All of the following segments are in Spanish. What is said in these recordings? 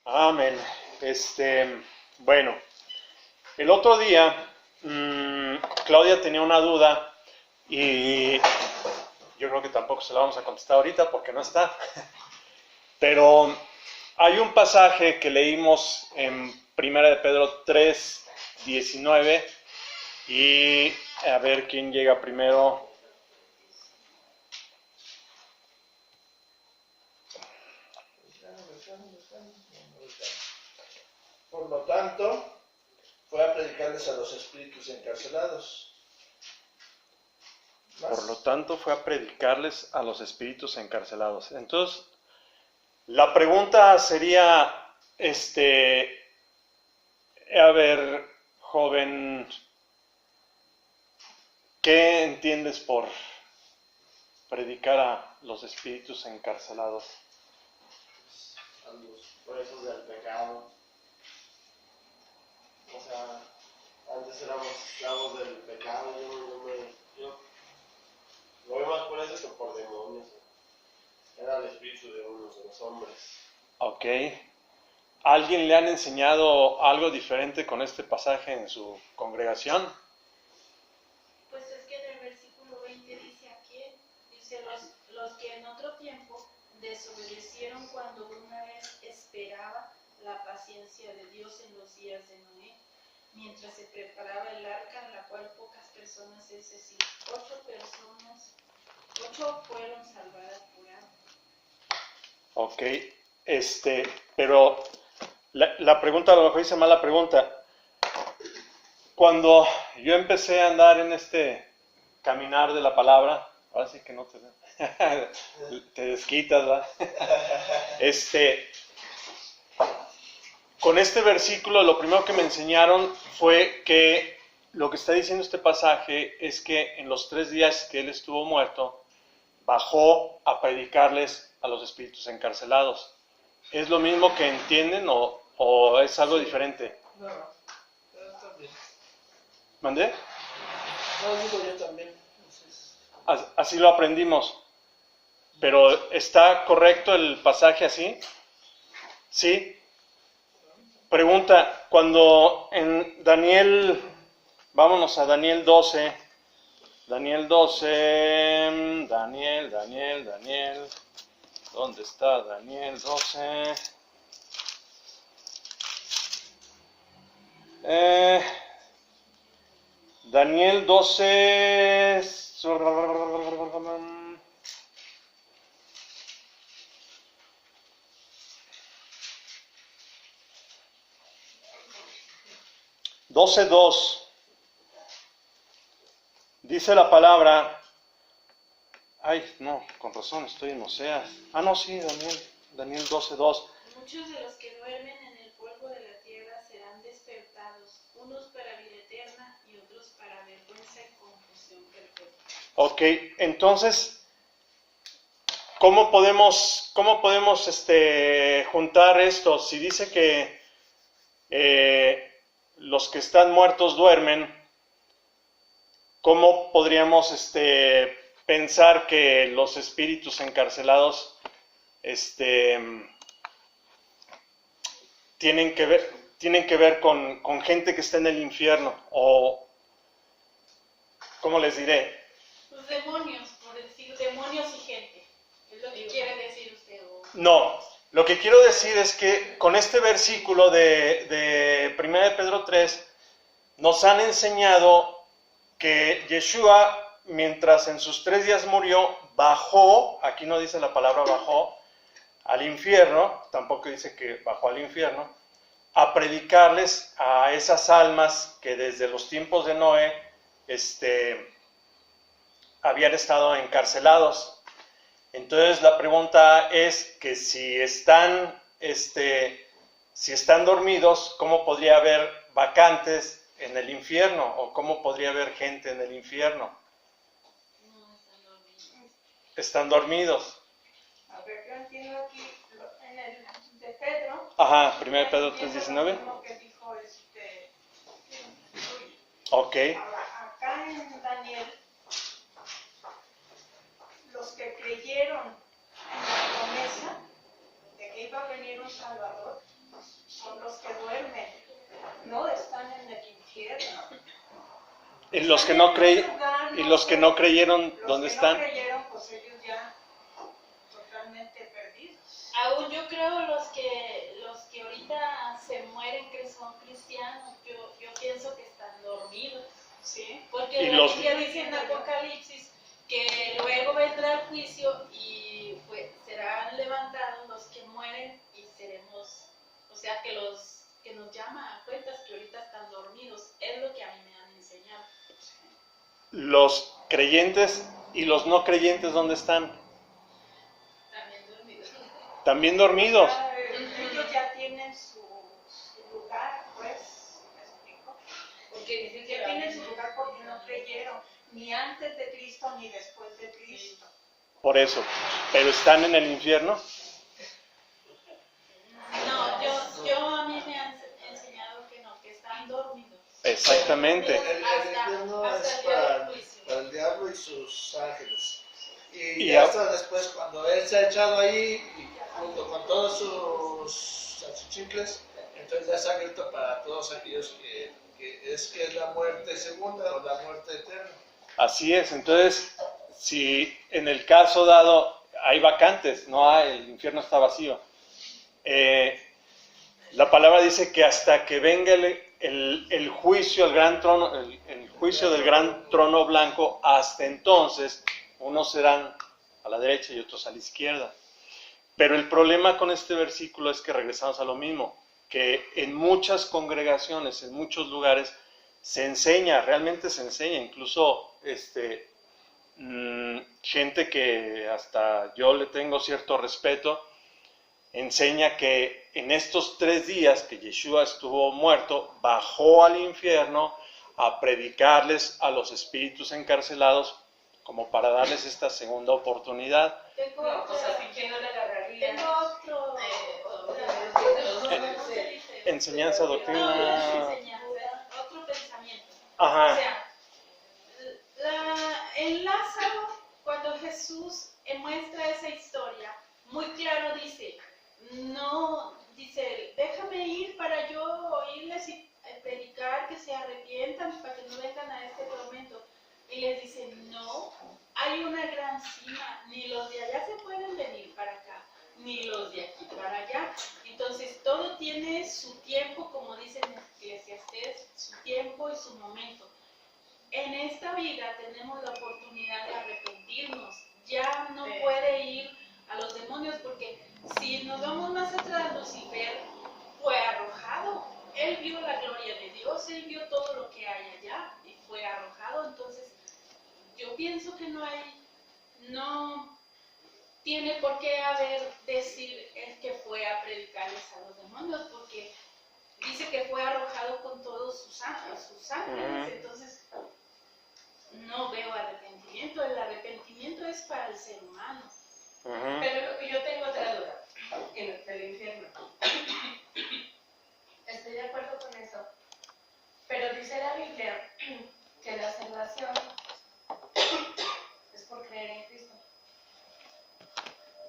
Amén. Bueno, el otro día Claudia tenía una duda y yo creo que tampoco se la vamos a contestar ahorita porque no está. Pero hay un pasaje que leímos en 1 de Pedro 3:19 y a ver quién llega primero. Por lo tanto, fue a predicarles a los espíritus encarcelados. Por lo tanto, fue a predicarles a los espíritus encarcelados. Entonces, la pregunta sería, a ver, joven, ¿qué entiendes por predicar a los espíritus encarcelados? A los presos del pecado. O sea, antes éramos esclavos del pecado. Yo lo veo más por eso que por demonios. Era el espíritu de unos de los hombres. Ok. ¿Alguien le han enseñado algo diferente con este pasaje en su congregación? Pues es que en el versículo 20 dice aquí, dice los que en otro tiempo desobedecieron cuando una vez esperaba la paciencia de Dios en los días de Noé, mientras se preparaba el arca, en la cual pocas personas, es decir, 8 fueron salvadas por agua. Ok, pero la pregunta, a lo mejor hice mal la pregunta. Cuando yo empecé a andar en este caminar de la palabra, ahora sí que no te desquitas, ¿verdad? Con este versículo lo primero que me enseñaron fue que lo que está diciendo este pasaje es que en los 3 días que él estuvo muerto, bajó a predicarles a los espíritus encarcelados. ¿Es lo mismo que entienden o es algo diferente? No, está bien. ¿Mandé? No, digo yo también. Así lo aprendimos. ¿Pero está correcto el pasaje así? ¿Sí? Pregunta, cuando en Daniel, vámonos a Daniel 12, Daniel, ¿dónde está Daniel 12? Daniel 12, 12:2. Dice la palabra. Ay, no, con razón, estoy en Oseas. No, sí, Daniel 12:2. Muchos de los que duermen en el polvo de la tierra serán despertados, unos para vida eterna y otros para vergüenza y confusión perpetua. Ok, entonces, ¿cómo podemos juntar esto? Si dice que los que están muertos duermen, ¿cómo podríamos pensar que los espíritus encarcelados tienen que ver con gente que está en el infierno? O, ¿cómo les diré? Los demonios, por decir, demonios y gente, es lo que quiere decir usted. No, lo que quiero decir es que con este versículo de 1 de Pedro 3 nos han enseñado que Yeshua, mientras en sus 3 días murió, bajó, aquí no dice la palabra bajó, al infierno, tampoco dice que bajó al infierno, a predicarles a esas almas que desde los tiempos de Noé habían estado encarcelados. Entonces la pregunta es que si están dormidos, ¿cómo podría haber vacantes en el infierno? ¿O cómo podría haber gente en el infierno? No, están dormidos. Están dormidos. A ver, yo entiendo aquí en el de Pedro. Ajá, 1 Pedro 3:19. Lo que dijo Ok. Ahora, acá en Daniel, los que creyeron en la promesa de que iba a venir un Salvador, Y los que no creyeron, ¿dónde están? Los que no creyeron, pues ellos ya totalmente perdidos. Aún yo creo los que ahorita se mueren que son cristianos, yo pienso que están dormidos. Sí. Porque Y la los- Biblia dice en Apocalipsis que luego vendrá el juicio y pues serán levantados los que mueren y seremos, o sea que los que nos llama a cuentas que ahorita están dormidos, es lo que a mí me han enseñado. Los creyentes y los no creyentes, ¿dónde están? También dormidos. También dormidos. Ellos ya tienen su lugar, pues, ¿me explico? Porque dicen Ya tienen su lugar porque no creyeron, ni antes de Cristo ni después de Cristo. Por eso. Pero están en el infierno. No, yo a mí me han enseñado que no, que están dormidos. Exactamente. El infierno hasta es el día del juicio. para el diablo y sus ángeles. Y Y ya a- hasta después, cuando él se ha echado ahí, y junto con todos sus achichincles, entonces ya está abierto para todos aquellos que es la muerte segunda o la muerte eterna. Así es. Entonces, si en el caso dado hay vacantes, no hay, el infierno está vacío. La palabra dice que hasta que venga el juicio, el gran trono, el juicio del gran trono blanco, hasta entonces unos serán a la derecha y otros a la izquierda. Pero el problema con este versículo es que regresamos a lo mismo, que en muchas congregaciones, en muchos lugares, se enseña, realmente se enseña, incluso gente que hasta yo le tengo cierto respeto, enseña que en estos 3 días que Yeshua estuvo muerto, bajó al infierno a predicarles a los espíritus encarcelados como para darles esta segunda oportunidad. Tengo No, pues otra- así que no le agarraría. Tengo otro, Enseñanza, doctrina. otro pensamiento. O Ajá, sea, en Lázaro, cuando Jesús muestra esa historia, muy claro dice, no, dice, déjame ir para yo oírles y predicar que se arrepientan para que no vengan a este tormento. Y les dice, no, hay una gran cima, ni los de allá se pueden venir para acá, ni los de aquí para allá. Entonces todo tiene su tiempo, como dicen en Eclesiastés, su tiempo y su momento. En esta vida tenemos la oportunidad de arrepentirnos. Ya no puede ir a los demonios porque si nos vamos más atrás, Lucifer fue arrojado. Él vio la gloria de Dios, él vio todo lo que hay allá y fue arrojado. Entonces yo pienso que no tiene por qué decir el que fue a predicarles a los demonios, porque dice que fue arrojado con todos sus ángeles. Entonces no veo arrepentimiento. El arrepentimiento es para el ser humano. ujú. Pero yo tengo otra duda en el infierno. Estoy de acuerdo con eso. Pero dice la Biblia que la salvación es por creer en Cristo.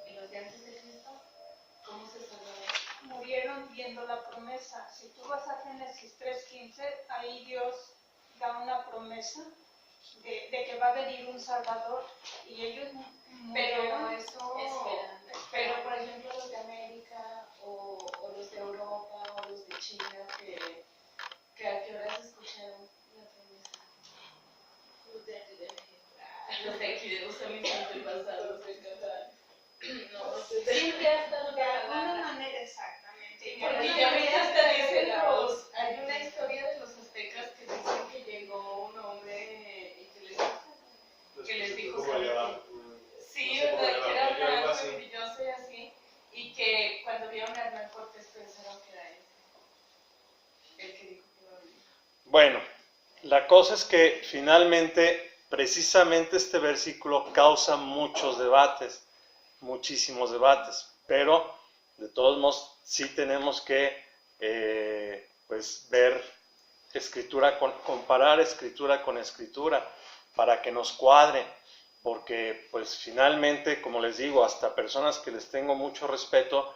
¿Y los de antes de Cristo? ¿Cómo se salvaron? Murieron viendo la promesa. Si tú vas a Génesis 3:15, ahí Dios da una promesa de que va a venir un Salvador y ellos murieron. Pero por ejemplo los de América o los de Europa o los de China que a qué horas escucharon la promesa. Los de aquí de usan mis antepasados en Qatar. Siempre ha estado De alguna pagada. manera, exactamente. Porque Porque ya ahorita hasta dicen los- hay una historia de los aztecas que dicen que llegó un hombre y que les dijo sí, ¿verdad? Que era blanco, brilloso y así, y que cuando vieron a Hernán Cortés pensaron que era él, el que dijo que iba a venir. Bueno, la cosa es que finalmente, precisamente este versículo causa muchos debates, muchísimos debates, pero de todos modos sí tenemos que pues ver comparar escritura con escritura para que nos cuadre, porque pues finalmente, como les digo, hasta personas que les tengo mucho respeto,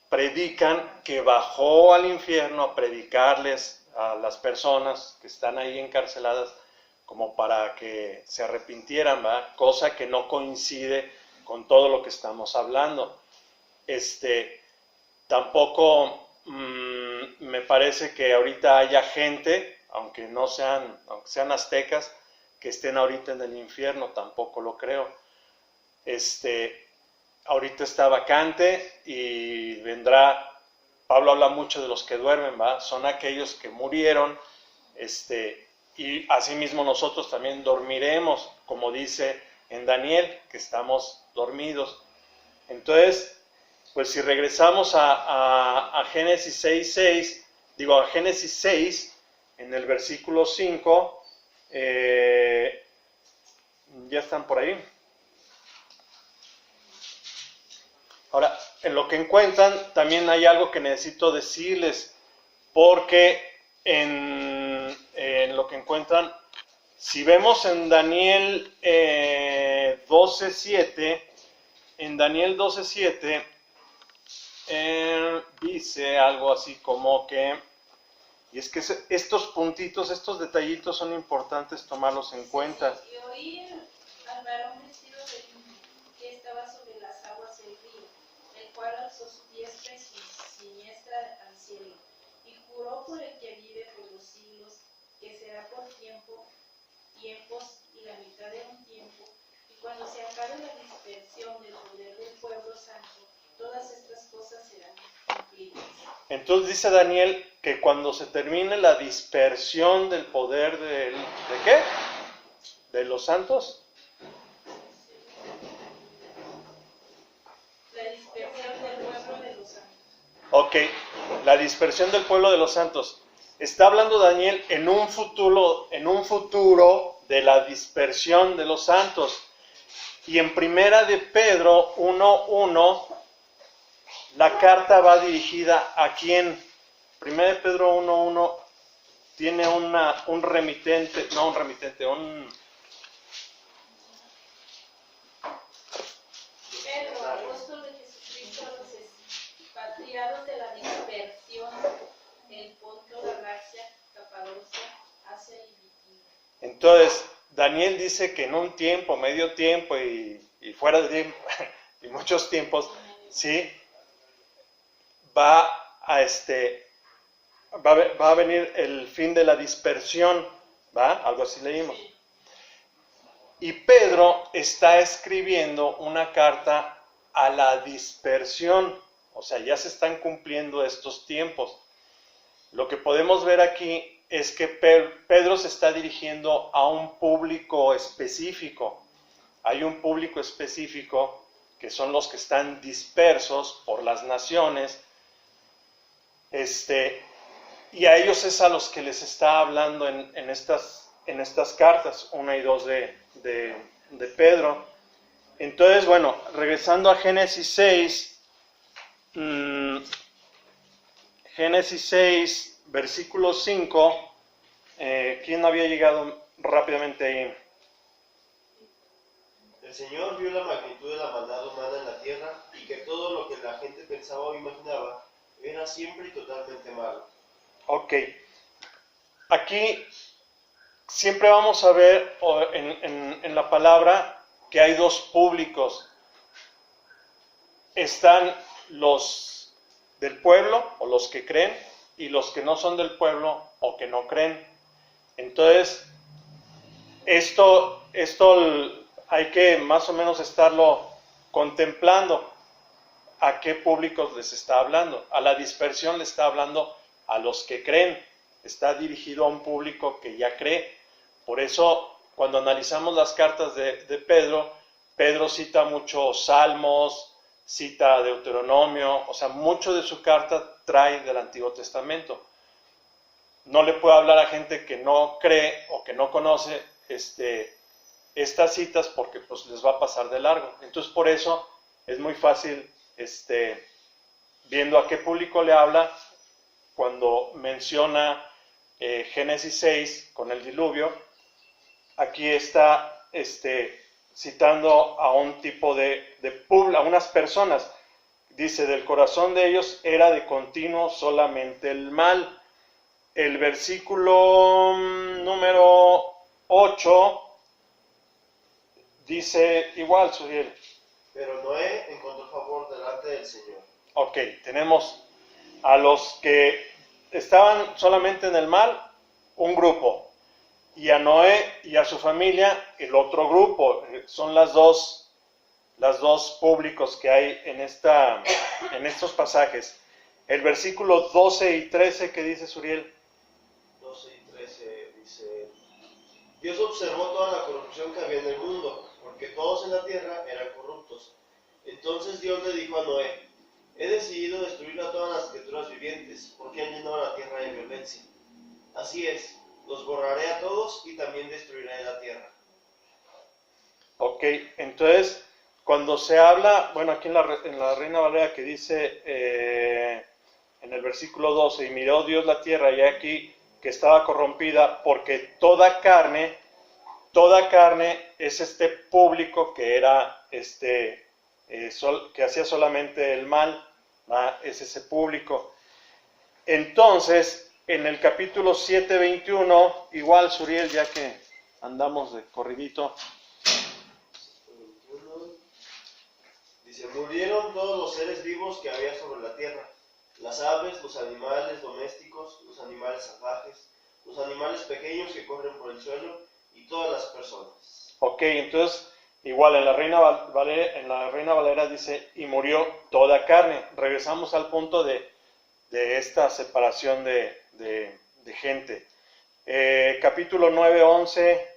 predican que bajó al infierno a predicarles a las personas que están ahí encarceladas como para que se arrepintieran, ¿verdad? Cosa que no coincide con todo lo que estamos hablando. Tampoco me parece que ahorita haya gente, aunque sean aztecas, que estén ahorita en el infierno, tampoco lo creo. Ahorita está vacante y vendrá. Pablo habla mucho de los que duermen, ¿va? Son aquellos que murieron, y asimismo nosotros también dormiremos, como dice en Daniel, que estamos dormidos. Entonces, pues si regresamos a Génesis 6:6, a Génesis 6, en el versículo 5, ya están por ahí. Ahora, en lo que encuentran, también hay algo que necesito decirles, porque en lo que encuentran, si vemos en Daniel 12:7, dice algo así como que, y es que estos puntitos, estos detallitos son importantes tomarlos en cuenta. Y oí al varón vestido de lino, que estaba sobre las aguas del río, el cual alzó su diestra y su siniestra al cielo, y juró por el que vive por los siglos, que será por tiempos y la mitad de un tiempo, y cuando se acabe la dispersión del poder del pueblo santo, todas estas cosas serán cumplidas. Entonces dice Daniel que cuando se termine la dispersión del poder ¿de qué? ¿De los santos? La dispersión del pueblo de los santos. Ok, la dispersión del pueblo de los santos. Está hablando Daniel en un futuro de la dispersión de los santos. Y en Primera de Pedro 1:1, la carta va dirigida a quién. Primera de Pedro 1:1 tiene un Pedro, apóstol de Jesucristo, a los expatriados de la dispersión, el Ponto, Galacia, Capadocia, Asia y Bitinia. Entonces, Daniel dice que en un tiempo, medio tiempo y fuera de tiempo, y muchos tiempos, ¿sí? Va a venir el fin de la dispersión, ¿va? Algo así leímos. Y Pedro está escribiendo una carta a la dispersión, o sea, ya se están cumpliendo estos tiempos. Lo que podemos ver aquí es que Pedro se está dirigiendo a un público específico. Hay un público específico que son los que están dispersos por las naciones, y a ellos es a los que les está hablando en estas cartas, 1 y 2 de Pedro. Entonces, bueno, regresando a Génesis 6, versículo 5, ¿quién había llegado rápidamente ahí? El Señor vio la magnitud de la maldad humana en la tierra y que todo lo que la gente pensaba o imaginaba era siempre y totalmente malo. Ok. Aquí siempre vamos a ver en la palabra que hay dos públicos. Están los del pueblo o los que creen y los que no son del pueblo o que no creen. Entonces, esto hay que más o menos estarlo contemplando. ¿A qué públicos les está hablando? A la dispersión le está hablando a los que creen. Está dirigido a un público que ya cree. Por eso, cuando analizamos las cartas de Pedro, Pedro cita muchos salmos, cita Deuteronomio, o sea, mucho de su carta trae del Antiguo Testamento. No le puede hablar a gente que no cree o que no conoce estas citas porque pues les va a pasar de largo. Entonces, por eso es muy fácil, viendo a qué público le habla, cuando menciona Génesis 6 con el diluvio, aquí está citando a un tipo a unas personas. Dice, del corazón de ellos era de continuo solamente el mal. El versículo número 8 dice igual, Suriel. Pero Noé encontró favor delante del Señor. Ok, tenemos a los que estaban solamente en el mal, un grupo, y a Noé y a su familia el otro grupo. Son las dos públicos que hay en estos pasajes. El versículo 12 y 13 que dice Suriel. 12 y 13 dice: Dios observó toda la corrupción que había en el mundo, porque todos en la tierra eran corruptos. Entonces Dios le dijo a Noé: he decidido destruir a todas las criaturas vivientes, porque han llenado la tierra de violencia. Así es, los borraré a todos y también destruiré la tierra. Ok, entonces cuando se habla, bueno, aquí en la Reina Valera que dice en el versículo 12, y miró Dios la tierra y aquí que estaba corrompida, porque toda carne es este público que era que hacía solamente el mal, ¿verdad? Es ese público. Entonces, en el capítulo 7:21, igual Suriel, ya que andamos de corridito. 21. Dice: murieron todos los seres vivos que había sobre la tierra, las aves, los animales domésticos, los animales salvajes, los animales pequeños que corren por el suelo y todas las personas. Ok, entonces igual en la Reina Valera dice: y murió toda carne. Regresamos al punto de esta separación de gente. Capítulo 9:11.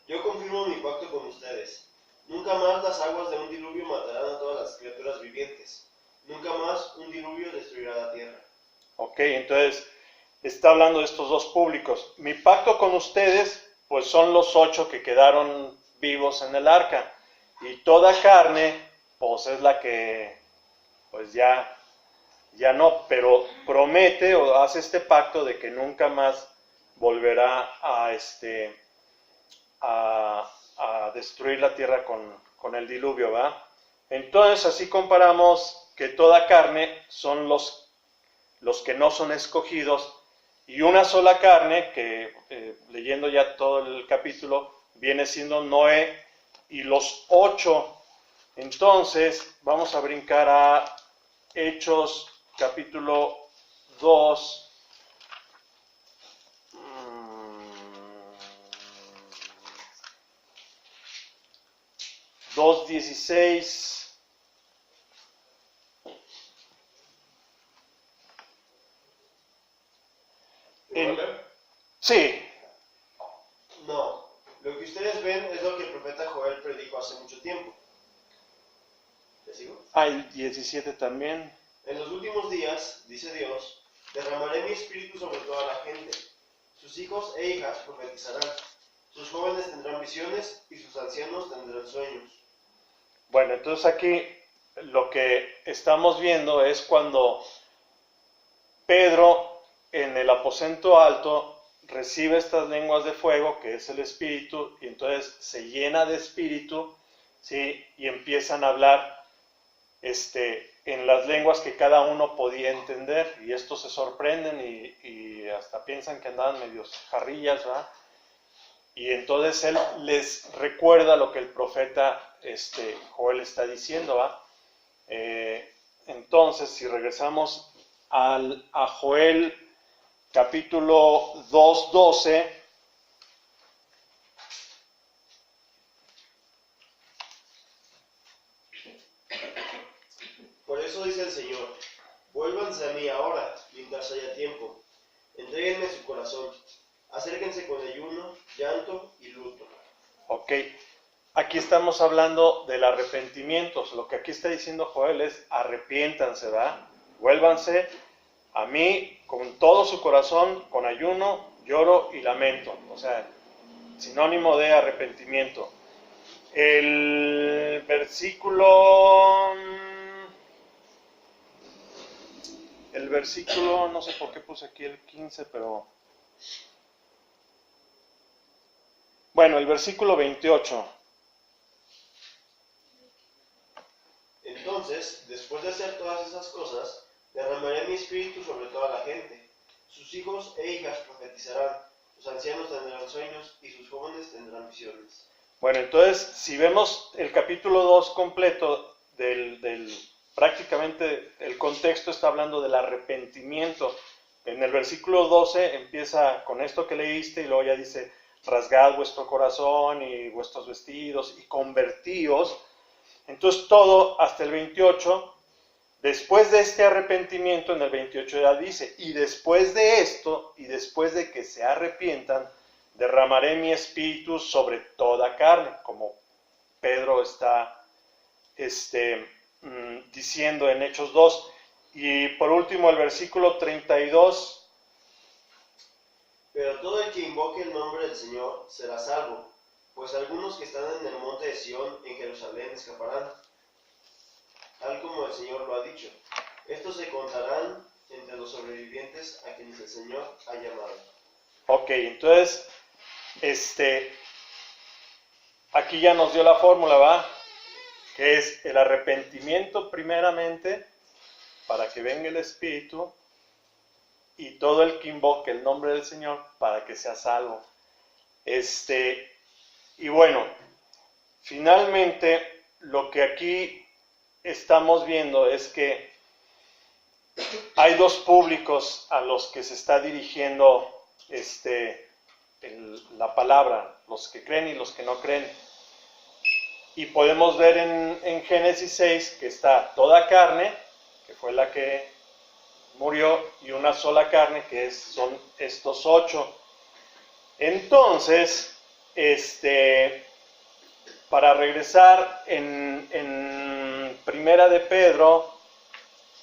Yo confirmo mi pacto con ustedes. Nunca más las aguas de un diluvio matarán a todas las criaturas vivientes. Nunca más un diluvio destruirá la tierra. Ok, entonces está hablando de estos dos públicos. Mi pacto con ustedes, pues son los 8 que quedaron vivos en el arca. Y toda carne, pues es la que, pues ya no, pero promete o hace este pacto de que nunca más volverá a destruir la tierra con el diluvio, ¿va? Entonces así comparamos que toda carne son los que no son escogidos, y una sola carne, que leyendo ya todo el capítulo, viene siendo Noé y los 8. Entonces vamos a brincar a Hechos capítulo 2. 2:16. Sí. No, lo que ustedes ven es lo que el profeta Joel predijo hace mucho tiempo. ¿Le sigo? El 17 también. En los últimos días, dice Dios, derramaré mi espíritu sobre toda la gente. Sus hijos e hijas profetizarán. Sus jóvenes tendrán visiones y sus ancianos tendrán sueños. Bueno, entonces aquí lo que estamos viendo es cuando Pedro en el aposento alto recibe estas lenguas de fuego, que es el espíritu, y entonces se llena de espíritu, ¿sí? Y empiezan a hablar en las lenguas que cada uno podía entender, y estos se sorprenden y hasta piensan que andaban medios jarrillas, ¿verdad? Y entonces él les recuerda lo que el profeta Joel está diciendo, ¿va? Entonces, si regresamos a Joel capítulo 2:12, por eso dice el Señor: vuélvanse a mí ahora, mientras haya tiempo. Entréguenme su corazón. Acérquense con ayuno, llanto y luto. Ok, aquí estamos hablando del arrepentimiento. Lo que aquí está diciendo Joel es: arrepiéntanse, ¿verdad? Vuélvanse a mí con todo su corazón, con ayuno, lloro y lamento. O sea, sinónimo de arrepentimiento. El versículo, no sé por qué puse aquí el 15, pero bueno, el versículo 28. Entonces, después de hacer todas esas cosas, Derramaré mi espíritu sobre toda la gente. Sus hijos e hijas profetizarán, los ancianos tendrán sueños y sus jóvenes tendrán visiones. Bueno, entonces, si vemos el capítulo 2 completo, prácticamente el contexto está hablando del arrepentimiento. En el versículo 12 empieza con esto que leíste y luego ya dice, rasgad vuestro corazón y vuestros vestidos y convertíos. Entonces todo hasta el 28, después de este arrepentimiento, en el 28 ya dice, y después de esto, y después de que se arrepientan, derramaré mi espíritu sobre toda carne, como Pedro está diciendo en Hechos 2. Y por último el versículo 32. Pero todo el que invoque el nombre del Señor será salvo, pues algunos que están en el monte de Sión, en Jerusalén, escaparán, tal como el Señor lo ha dicho. Estos se contarán entre los sobrevivientes a quienes el Señor ha llamado. Ok, entonces, aquí ya nos dio la fórmula, ¿va? Que es el arrepentimiento primeramente, para que venga el Espíritu, y todo el que invoque el nombre del Señor para que sea salvo. Y bueno, finalmente lo que aquí estamos viendo es que hay dos públicos a los que se está dirigiendo la palabra, los que creen y los que no creen. Y podemos ver en Génesis 6 que está toda carne, que fue la que murió, y una sola carne, que son estos 8. Entonces, para regresar en Primera de Pedro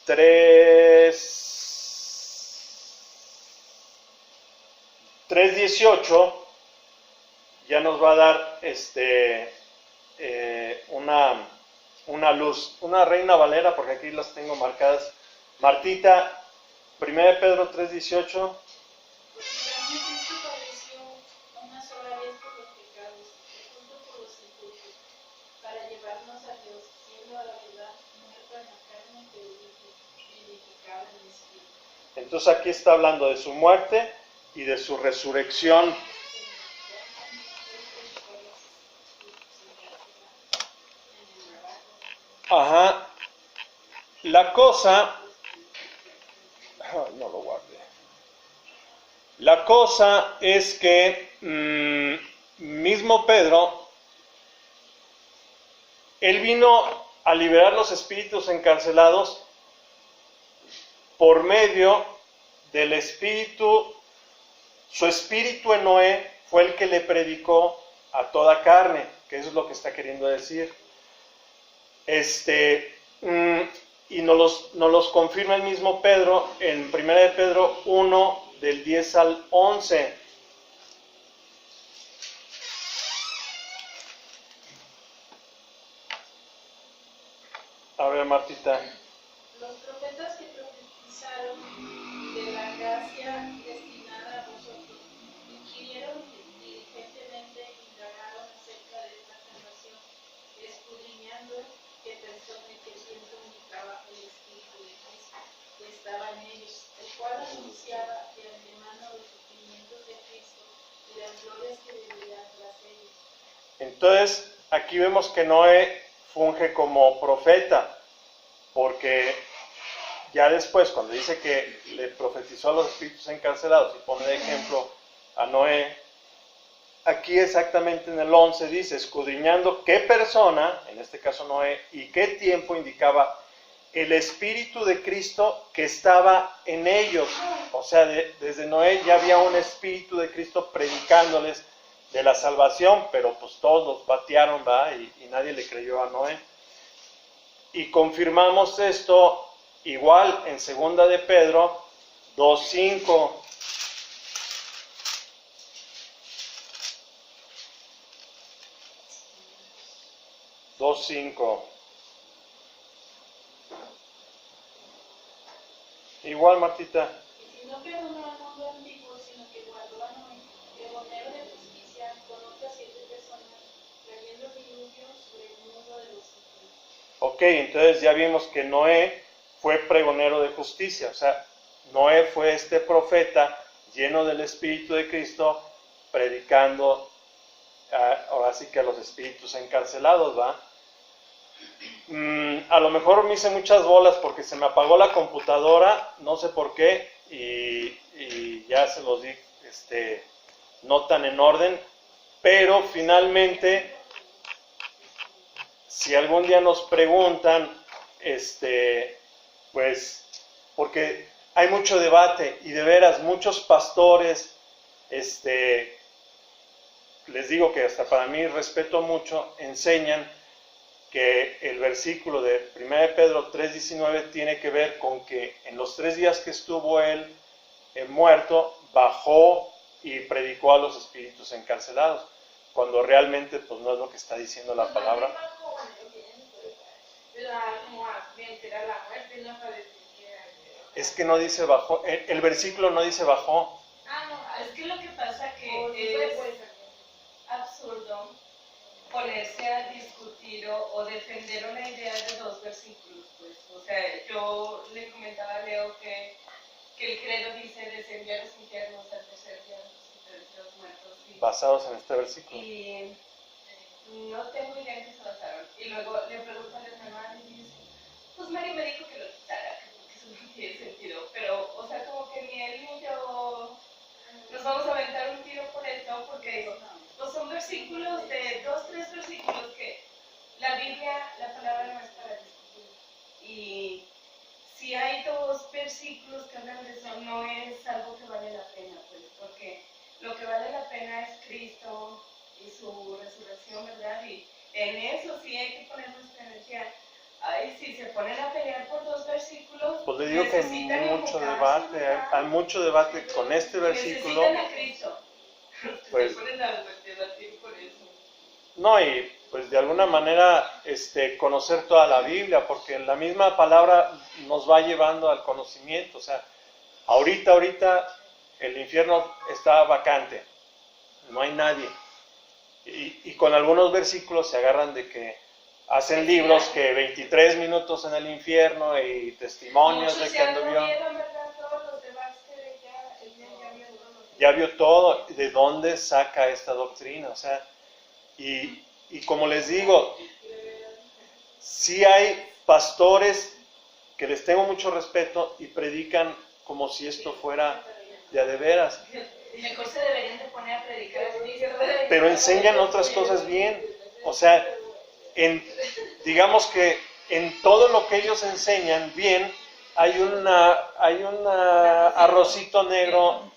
3:18, ya nos va a dar una luz, una Reina Valera, porque aquí las tengo marcadas. Martita, 1 Pedro 3:18. Porque también Cristo padeció una sola vez por los pecados, y junto por los injustos, para llevarnos a Dios, siendo a la verdad muerto en la carne, pero vivificado en el Espíritu. Entonces aquí está hablando de su muerte y de su resurrección. Ajá. La cosa, no lo guardé. La cosa es que mismo Pedro, él vino a liberar los espíritus encarcelados por medio del espíritu. Su espíritu en Noé fue el que le predicó a toda carne, que eso es lo que está queriendo decir. Y nos los confirma el mismo Pedro en 1 de Pedro 1, del 10 al 11. A ver, Martita. Los profetas que profetizaron de la gracia destinada a vosotros, inquirieron diligentemente, indagaron acerca de esta salvación, escudriñando qué persona y qué tiempo indicaba el Espíritu de Cristo que estaba en ellos, el cual anunciaba de antemano los sufrimientos de Cristo y las glorias que deberían tras ellos. Entonces, aquí vemos que Noé funge como profeta, porque ya después, cuando dice que le profetizó a los espíritus encarcelados y pone de ejemplo a Noé, aquí exactamente en el 11 dice, escudriñando qué persona, en este caso Noé, y qué tiempo indicaba el Espíritu de Cristo que estaba en ellos. O sea, desde Noé ya había un Espíritu de Cristo predicándoles de la salvación, pero pues todos los batearon, ¿va? Y nadie le creyó a Noé. Y confirmamos esto igual en 2 de Pedro 2:5. Igual, Martita. Y si no perdonó al mundo antiguo, sino que guardó a Noé, pregonero de justicia, con otras 7 personas, trayendo diluvio sobre el mundo de los impíos. Ok, entonces ya vimos que Noé fue pregonero de justicia. O sea, Noé fue este profeta lleno del Espíritu de Cristo, predicando ahora sí que a los espíritus encarcelados, ¿va? A lo mejor me hice muchas bolas porque se me apagó la computadora, no sé por qué, y ya se los di no tan en orden, pero finalmente, si algún día nos preguntan, pues, porque hay mucho debate, y de veras, muchos pastores, les digo que hasta para mí respeto mucho, enseñan que el versículo de 1 de Pedro 3:19 tiene que ver con que en los 3 días que estuvo él muerto, bajó y predicó a los espíritus encarcelados, cuando realmente pues no es lo que está diciendo la palabra. Es que no dice bajó, el versículo no dice bajó. Es que lo que pasa que es absurdo ponerse a discutir o defender una idea de 2 versículos, pues. O sea, yo le comentaba a Leo que el credo dice descendió a los infiernos al tercer día de los muertos. Basados en este versículo. Y no tengo idea en qué se basaron. Y luego le pregunto a la hermana y dice, pues Mario me dijo que lo quitara, porque eso no tiene sentido. Pero, o sea, como que ni él ni yo nos vamos a aventar un tiro por esto, porque pues son versículos de 2, 3 versículos que la Biblia, la palabra no es para discutir. Y si hay 2 versículos que hablan de eso, no es algo que vale la pena, pues, porque lo que vale la pena es Cristo y su resurrección, ¿verdad? Y en eso sí hay que poner nuestra energía. Ay, si se ponen a pelear por 2 versículos, pues le digo que hay mucho debate, hay mucho debate con este versículo. Necesitan a Cristo. Pues, se ponen a debatir por eso. No, y pues de alguna manera conocer toda la Biblia, porque la misma palabra nos va llevando al conocimiento. O sea, ahorita el infierno está vacante, no hay nadie. Y con algunos versículos se agarran de que hacen libros que 23 minutos en el infierno y testimonios de que anduvo. Ya vio todo, ¿de dónde saca esta doctrina? O sea, y como les digo, sí hay pastores que les tengo mucho respeto y predican como si esto fuera de veras. Mejor se deberían de poner a predicar a Cristo. Pero enseñan otras cosas bien. O sea, digamos que en todo lo que ellos enseñan bien, hay un arrocito negro,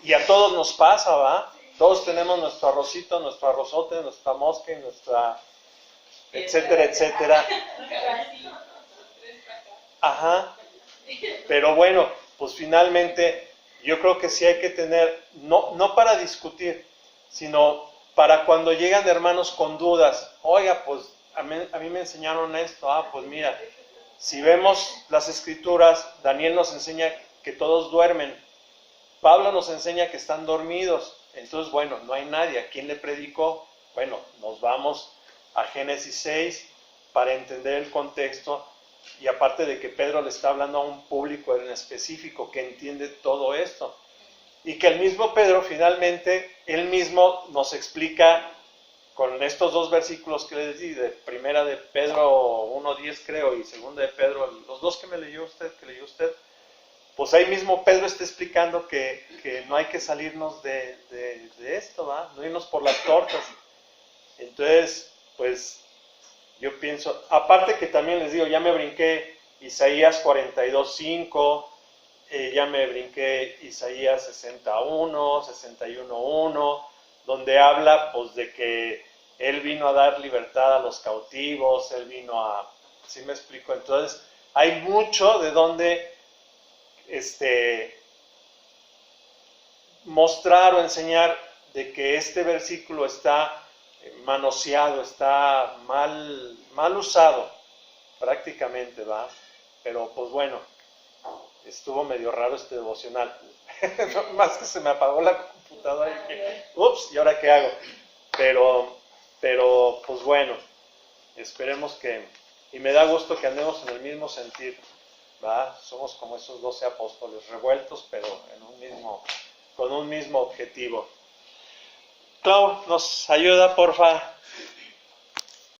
y a todos nos pasa, ¿va? Todos tenemos nuestro arrocito, nuestro arrozote, nuestra mosca y nuestra, etcétera, etcétera. Pero bueno, pues finalmente yo creo que sí hay que tener, no para discutir, sino para cuando llegan hermanos con dudas. Oiga, pues a mí me enseñaron esto. Pues mira, si vemos las escrituras, Daniel nos enseña que todos duermen. Pablo nos enseña que están dormidos. Entonces, bueno, no hay nadie. ¿A quién le predicó? Bueno, nos vamos a Génesis 6 para entender el contexto. Y aparte de que Pedro le está hablando a un público en específico que entiende todo esto. Y que el mismo Pedro finalmente, él mismo nos explica con estos 2 versículos que les di, de primera de Pedro 1:10 creo, y segunda de Pedro, los 2 que leyó usted, pues ahí mismo Pedro está explicando que no hay que salirnos de esto, ¿va? No irnos por las tortas. Entonces, pues, yo pienso, aparte que también les digo, ya me brinqué Isaías 42:5, ya me brinqué Isaías 61, 61:1, donde habla pues de que Él vino a dar libertad a los cautivos, Él vino a... ¿Sí me explico? Entonces, hay mucho de donde mostrar o enseñar de que este versículo está manoseado, está mal usado, prácticamente, ¿va? Pero pues bueno, estuvo medio raro este devocional. Más que se me apagó la computadora y dije, ups, ¿y ahora qué hago? Pero pues bueno, esperemos que, y me da gusto que andemos en el mismo sentir. ¿verdad? Somos como esos 12 apóstoles revueltos, pero con un mismo objetivo. Clau, ¿nos ayuda, porfa?